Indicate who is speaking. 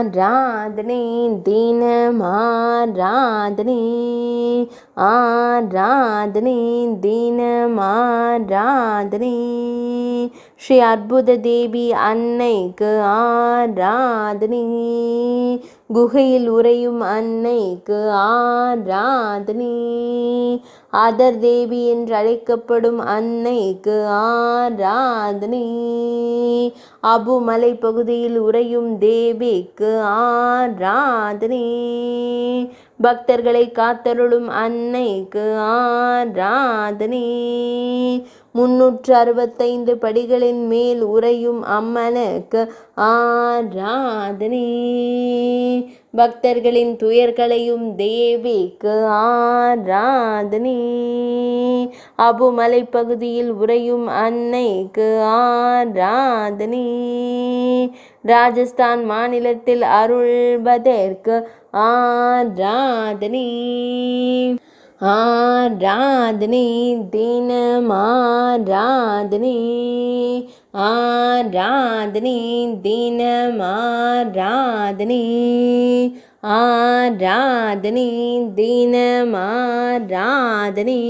Speaker 1: ஆராதனை தினம் ஆராதனை ஆராதனை தினம் ஆராதனை ஸ்ரீ அற்புத தேவி அன்னைக்கு ஆராதனை குகையில் உறையும் அன்னைக்கு ஆராதனை ஆதர் தேவி என்று அழைக்கப்படும் அன்னைக்கு ஆராதனை அபு மலை பகுதியில் உறையும் தேவிக்கு ஆராதனை பக்தர்களை காத்தருளும் அன்னைக்கு ஆராதனை 365 படிகளின் மேல் உறையும் அம்மனுக்கு ஆராதனை பக்தர்களின் துயர்களையும் தேவிக்கு ஆராதனை அபு மலை பகுதியில் உறையும் அன்னைக்கு ஆராதனை ராஜஸ்தான் மாநிலத்தில் அருள்வதற்கு ஆராதனை ஆராதனை தினம் ஆராதனை ஆராதனை தினம் ஆராதனை ஆராதனை தினம் ஆராதனை ஆராதனை